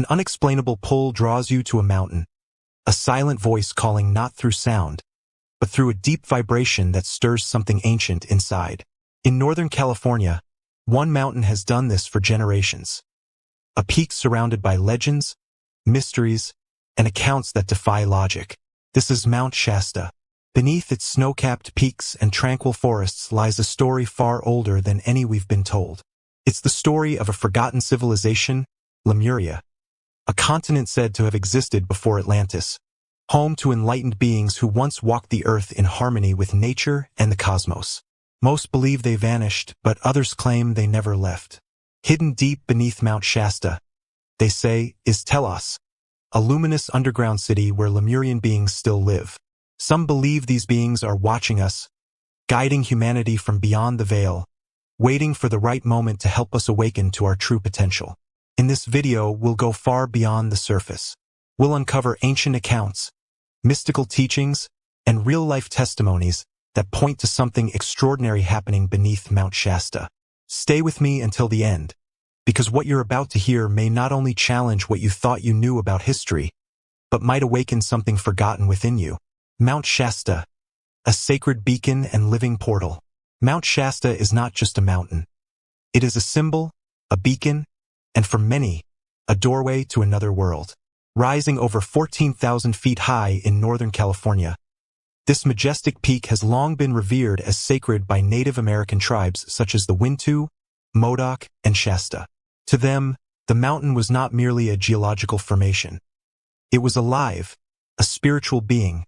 unexplainable pull draws you to a mountain, a silent voice calling not through sound, but through a deep vibration that stirs something ancient inside. In Northern California, one mountain has done this for generations. A peak surrounded by legends, mysteries, and accounts that defy logic. This is Mount Shasta. Beneath its snow-capped peaks and tranquil forests lies a story far older than any we've been told. It's the story of a forgotten civilization, Lemuria, a continent said to have existed before Atlantis, home to enlightened beings who once walked the earth in harmony with nature and the cosmos. Most believe they vanished, but others claim they never left. Hidden deep beneath Mount Shasta, they say, is Telos, a luminous underground city where Lemurian beings still live. Some believe these beings are watching us, guiding humanity from beyond the veil, waiting for the right moment to help us awaken to our true potential. In this video, we'll go far beyond the surface. We'll uncover ancient accounts, mystical teachings, and real-life testimonies that point to something extraordinary happening beneath Mount Shasta. Stay with me until the end, because what you're about to hear may not only challenge what you thought you knew about history, but might awaken something forgotten within you. Mount Shasta, a sacred beacon and living portal. Mount Shasta is not just a mountain. It is a symbol, a beacon, and for many, a doorway to another world. Rising over 14,000 feet high in Northern California, this majestic peak has long been revered as sacred by Native American tribes such as the Wintu, Modoc, and Shasta. To them, the mountain was not merely a geological formation. It was alive, a spiritual being,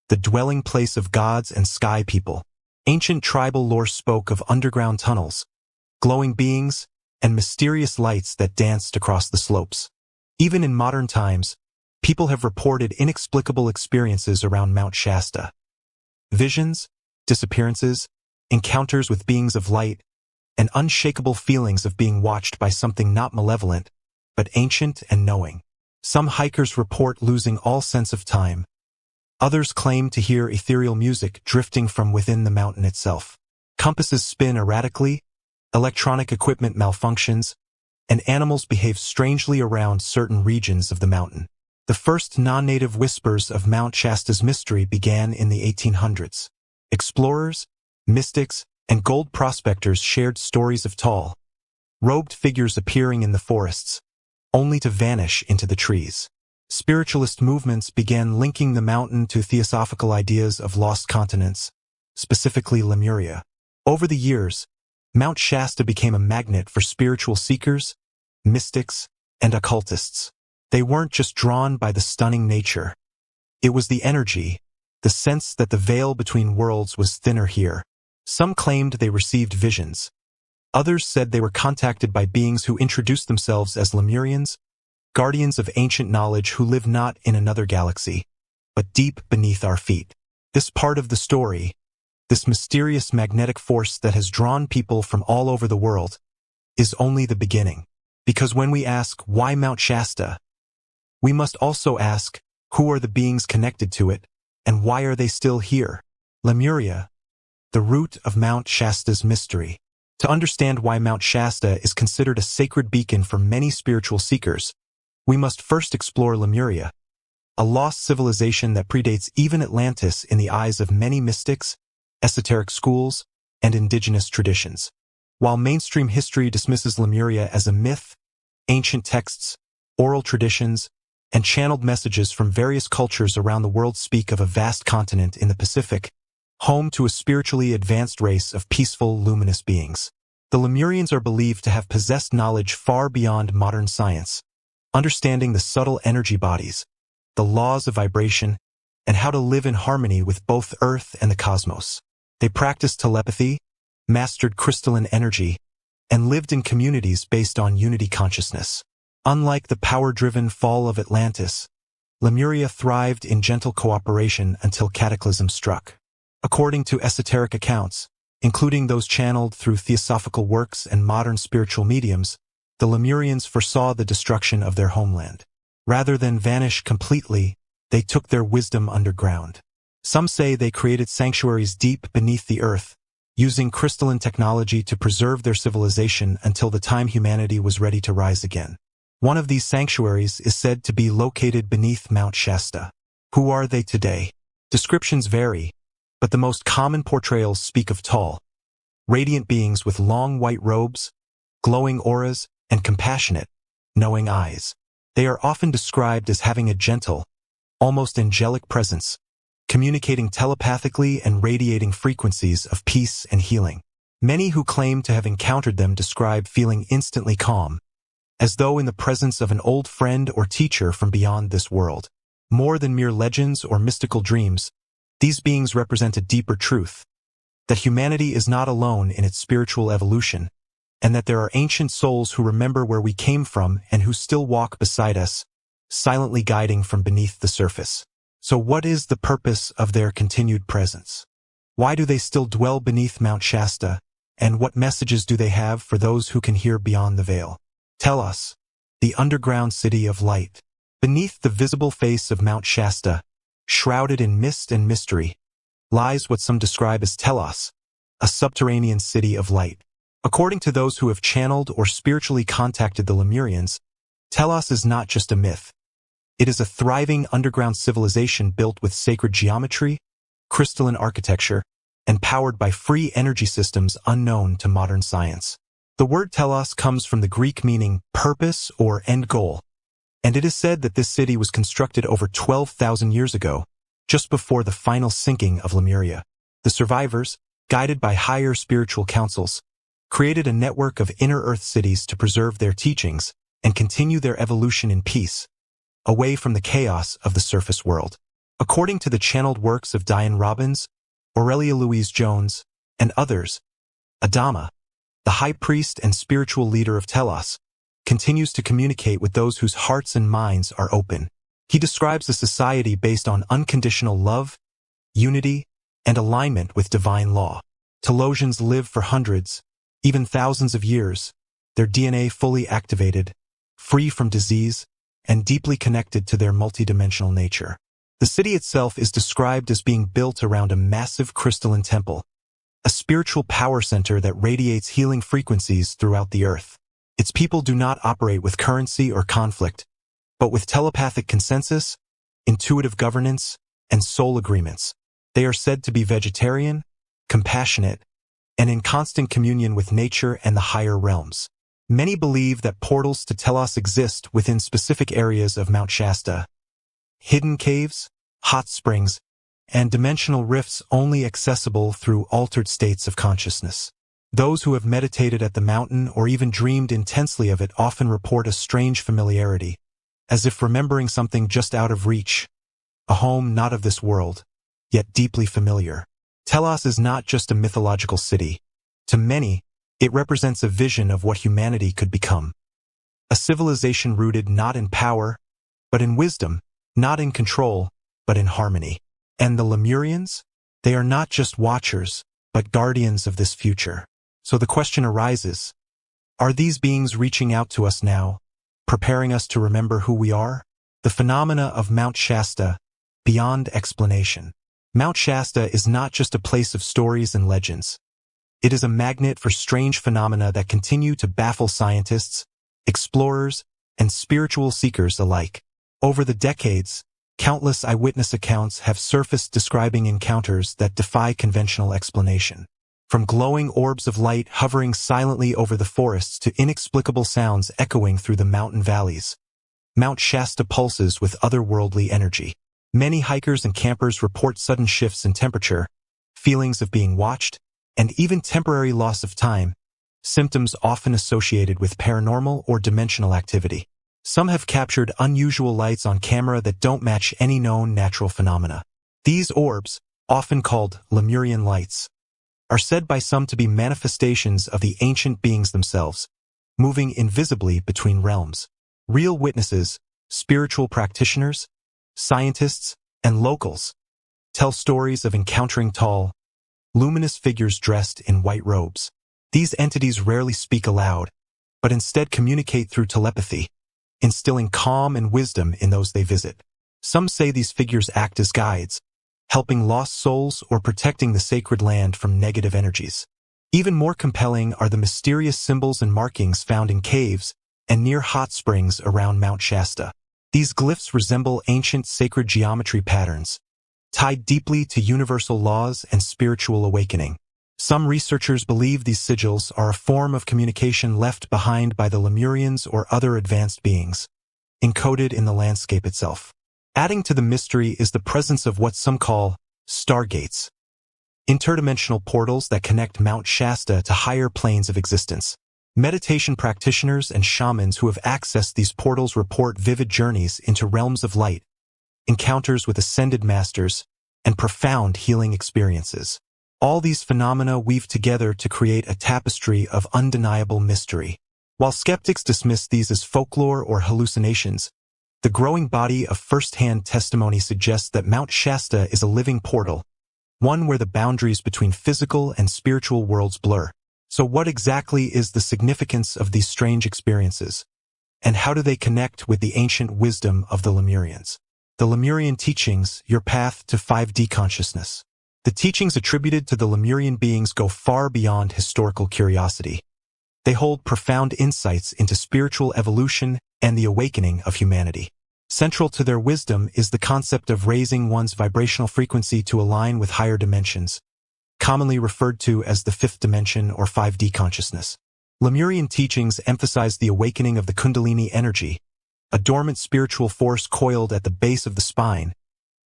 the dwelling place of gods and sky people. Ancient tribal lore spoke of underground tunnels, glowing beings, and mysterious lights that danced across the slopes. Even in modern times, people have reported inexplicable experiences around Mount Shasta. Visions, disappearances, encounters with beings of light, and unshakable feelings of being watched by something not malevolent, but ancient and knowing. Some hikers report losing all sense of time. Others claim to hear ethereal music drifting from within the mountain itself. Compasses spin erratically, electronic equipment malfunctions, and animals behave strangely around certain regions of the mountain. The first non-native whispers of Mount Shasta's mystery began in the 1800s. Explorers, mystics, and gold prospectors shared stories of tall, robed figures appearing in the forests, only to vanish into the trees. Spiritualist movements began linking the mountain to theosophical ideas of lost continents, specifically Lemuria. Over the years, Mount Shasta became a magnet for spiritual seekers, mystics, and occultists. They weren't just drawn by the stunning nature. It was the energy, the sense that the veil between worlds was thinner here. Some claimed they received visions. Others said they were contacted by beings who introduced themselves as Lemurians, guardians of ancient knowledge who live not in another galaxy, but deep beneath our feet. This part of the story, this mysterious magnetic force that has drawn people from all over the world, is only the beginning. Because when we ask, why Mount Shasta, we must also ask, who are the beings connected to it, and why are they still here? Lemuria, the root of Mount Shasta's mystery. To understand why Mount Shasta is considered a sacred beacon for many spiritual seekers, we must first explore Lemuria, a lost civilization that predates even Atlantis in the eyes of many mystics, esoteric schools, and indigenous traditions. While mainstream history dismisses Lemuria as a myth, ancient texts, oral traditions, and channeled messages from various cultures around the world speak of a vast continent in the Pacific, home to a spiritually advanced race of peaceful, luminous beings. The Lemurians are believed to have possessed knowledge far beyond modern science, understanding the subtle energy bodies, the laws of vibration, and how to live in harmony with both Earth and the cosmos. They practiced telepathy, mastered crystalline energy, and lived in communities based on unity consciousness. Unlike the power-driven fall of Atlantis, Lemuria thrived in gentle cooperation until cataclysm struck. According to esoteric accounts, including those channeled through theosophical works and modern spiritual mediums, the Lemurians foresaw the destruction of their homeland. Rather than vanish completely, they took their wisdom underground. Some say they created sanctuaries deep beneath the earth, using crystalline technology to preserve their civilization until the time humanity was ready to rise again. One of these sanctuaries is said to be located beneath Mount Shasta. Who are they today? Descriptions vary, but the most common portrayals speak of tall, radiant beings with long white robes, glowing auras, and compassionate, knowing eyes. They are often described as having a gentle, almost angelic presence, communicating telepathically and radiating frequencies of peace and healing. Many who claim to have encountered them describe feeling instantly calm, as though in the presence of an old friend or teacher from beyond this world. More than mere legends or mystical dreams, these beings represent a deeper truth, that humanity is not alone in its spiritual evolution, and that there are ancient souls who remember where we came from and who still walk beside us, silently guiding from beneath the surface. So what is the purpose of their continued presence? Why do they still dwell beneath Mount Shasta, and what messages do they have for those who can hear beyond the veil? Telos, the underground city of light. Beneath the visible face of Mount Shasta, shrouded in mist and mystery, lies what some describe as Telos, a subterranean city of light. According to those who have channeled or spiritually contacted the Lemurians, Telos is not just a myth. It is a thriving underground civilization built with sacred geometry, crystalline architecture, and powered by free energy systems unknown to modern science. The word Telos comes from the Greek meaning purpose or end goal, and it is said that this city was constructed over 12,000 years ago, just before the final sinking of Lemuria. The survivors, guided by higher spiritual councils, created a network of inner Earth cities to preserve their teachings and continue their evolution in peace, away from the chaos of the surface world. According to the channeled works of Diane Robbins, Aurelia Louise Jones, and others, Adama, the high priest and spiritual leader of Telos, continues to communicate with those whose hearts and minds are open. He describes a society based on unconditional love, unity, and alignment with divine law. Telosians live for hundreds, even thousands of years, their DNA fully activated, free from disease, and deeply connected to their multidimensional nature. The city itself is described as being built around a massive crystalline temple, a spiritual power center that radiates healing frequencies throughout the earth. Its people do not operate with currency or conflict, but with telepathic consensus, intuitive governance, and soul agreements. They are said to be vegetarian, compassionate, and in constant communion with nature and the higher realms. Many believe that portals to Telos exist within specific areas of Mount Shasta. Hidden caves, hot springs, and dimensional rifts only accessible through altered states of consciousness. Those who have meditated at the mountain or even dreamed intensely of it often report a strange familiarity, as if remembering something just out of reach, a home not of this world, yet deeply familiar. Telos is not just a mythological city. To many, it represents a vision of what humanity could become. A civilization rooted not in power, but in wisdom, not in control, but in harmony. And the Lemurians? They are not just watchers, but guardians of this future. So the question arises, are these beings reaching out to us now, preparing us to remember who we are? The phenomena of Mount Shasta, beyond explanation. Mount Shasta is not just a place of stories and legends. It is a magnet for strange phenomena that continue to baffle scientists, explorers, and spiritual seekers alike. Over the decades, countless eyewitness accounts have surfaced describing encounters that defy conventional explanation. From glowing orbs of light hovering silently over the forests to inexplicable sounds echoing through the mountain valleys, Mount Shasta pulses with otherworldly energy. Many hikers and campers report sudden shifts in temperature, feelings of being watched, and even temporary loss of time, symptoms often associated with paranormal or dimensional activity. Some have captured unusual lights on camera that don't match any known natural phenomena. These orbs, often called Lemurian lights, are said by some to be manifestations of the ancient beings themselves, moving invisibly between realms. Real witnesses, spiritual practitioners, scientists, and locals tell stories of encountering tall, luminous figures dressed in white robes. These entities rarely speak aloud, but instead communicate through telepathy, instilling calm and wisdom in those they visit. Some say these figures act as guides, helping lost souls or protecting the sacred land from negative energies. Even more compelling are the mysterious symbols and markings found in caves and near hot springs around Mount Shasta. These glyphs resemble ancient sacred geometry patterns, tied deeply to universal laws and spiritual awakening. Some researchers believe these sigils are a form of communication left behind by the Lemurians or other advanced beings, encoded in the landscape itself. Adding to the mystery is the presence of what some call stargates, interdimensional portals that connect Mount Shasta to higher planes of existence. Meditation practitioners and shamans who have accessed these portals report vivid journeys into realms of light, encounters with ascended masters, and profound healing experiences. All these phenomena weave together to create a tapestry of undeniable mystery. While skeptics dismiss these as folklore or hallucinations, the growing body of first-hand testimony suggests that Mount Shasta is a living portal, one where the boundaries between physical and spiritual worlds blur. So what exactly is the significance of these strange experiences? And how do they connect with the ancient wisdom of the Lemurians? The Lemurian teachings, your path to 5D consciousness. The teachings attributed to the Lemurian beings go far beyond historical curiosity. They hold profound insights into spiritual evolution and the awakening of humanity. Central to their wisdom is the concept of raising one's vibrational frequency to align with higher dimensions, commonly referred to as the fifth dimension or 5D consciousness. Lemurian teachings emphasize the awakening of the Kundalini energy, a dormant spiritual force coiled at the base of the spine,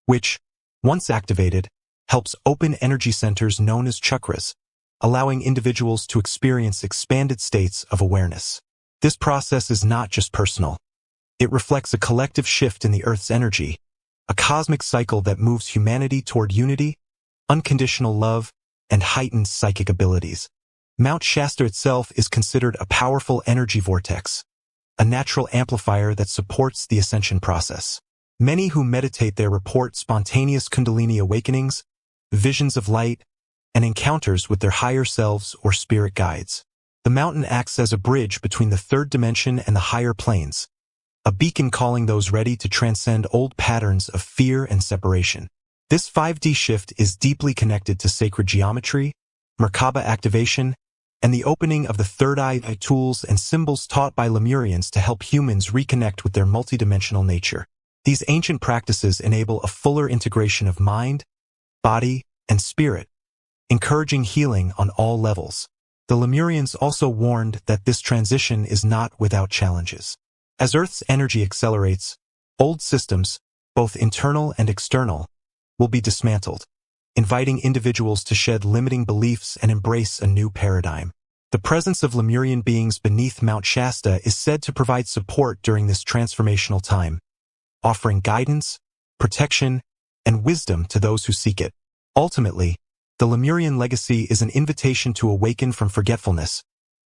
which, once activated, helps open energy centers known as chakras, allowing individuals to experience expanded states of awareness. This process is not just personal. It reflects a collective shift in the Earth's energy, a cosmic cycle that moves humanity toward unity, unconditional love, and heightened psychic abilities. Mount Shasta itself is considered a powerful energy vortex, a natural amplifier that supports the ascension process. Many who meditate there report spontaneous Kundalini awakenings, visions of light, and encounters with their higher selves or spirit guides. The mountain acts as a bridge between the third dimension and the higher planes, a beacon calling those ready to transcend old patterns of fear and separation. This 5D shift is deeply connected to sacred geometry, Merkaba activation, and the opening of the third eye, tools and symbols taught by Lemurians to help humans reconnect with their multidimensional nature. These ancient practices enable a fuller integration of mind, body, and spirit, encouraging healing on all levels. The Lemurians also warned that this transition is not without challenges. As Earth's energy accelerates, old systems, both internal and external, will be dismantled, inviting individuals to shed limiting beliefs and embrace a new paradigm. The presence of Lemurian beings beneath Mount Shasta is said to provide support during this transformational time, offering guidance, protection, and wisdom to those who seek it. Ultimately, the Lemurian legacy is an invitation to awaken from forgetfulness,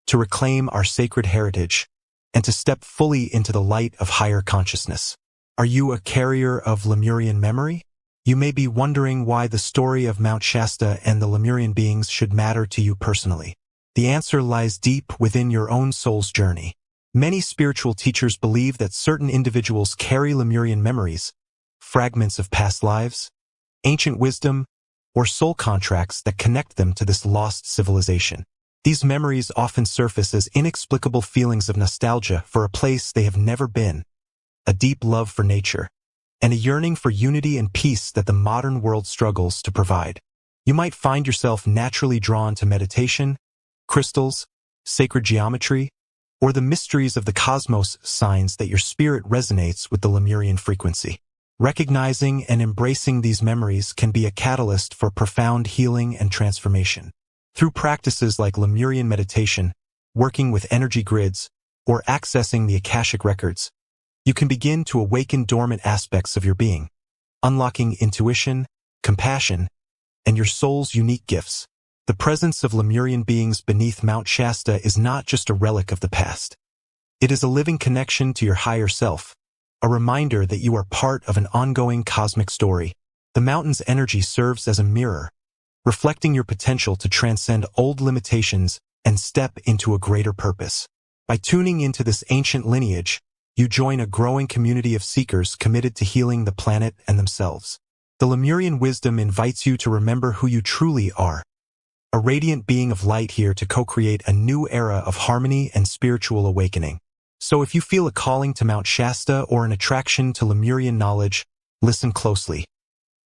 to reclaim our sacred heritage, and to step fully into the light of higher consciousness. Are you a carrier of Lemurian memory? You may be wondering why the story of Mount Shasta and the Lemurian beings should matter to you personally. The answer lies deep within your own soul's journey. Many spiritual teachers believe that certain individuals carry Lemurian memories, fragments of past lives, ancient wisdom, or soul contracts that connect them to this lost civilization. These memories often surface as inexplicable feelings of nostalgia for a place they have never been, a deep love for nature, and a yearning for unity and peace that the modern world struggles to provide. You might find yourself naturally drawn to meditation, crystals, sacred geometry, or the mysteries of the cosmos, signs that your spirit resonates with the Lemurian frequency. Recognizing and embracing these memories can be a catalyst for profound healing and transformation. Through practices like Lemurian meditation, working with energy grids, or accessing the Akashic records, you can begin to awaken dormant aspects of your being, unlocking intuition, compassion, and your soul's unique gifts. The presence of Lemurian beings beneath Mount Shasta is not just a relic of the past. It is a living connection to your higher self, a reminder that you are part of an ongoing cosmic story. The mountain's energy serves as a mirror, reflecting your potential to transcend old limitations and step into a greater purpose. By tuning into this ancient lineage, you join a growing community of seekers committed to healing the planet and themselves. The Lemurian wisdom invites you to remember who you truly are, a radiant being of light here to co-create a new era of harmony and spiritual awakening. So if you feel a calling to Mount Shasta or an attraction to Lemurian knowledge, listen closely.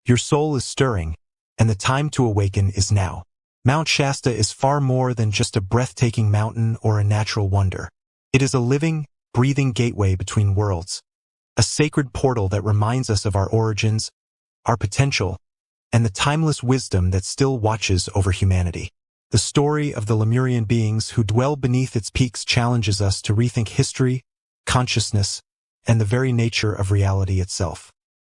Your soul is stirring, and the time to awaken is now. Mount Shasta is far more than just a breathtaking mountain or a natural wonder. It is a living, breathing gateway between worlds, a sacred portal that reminds us of our origins, our potential, and the timeless wisdom that still watches over humanity. The story of the Lemurian beings who dwell beneath its peaks challenges us to rethink history, consciousness, and the very nature of reality itself.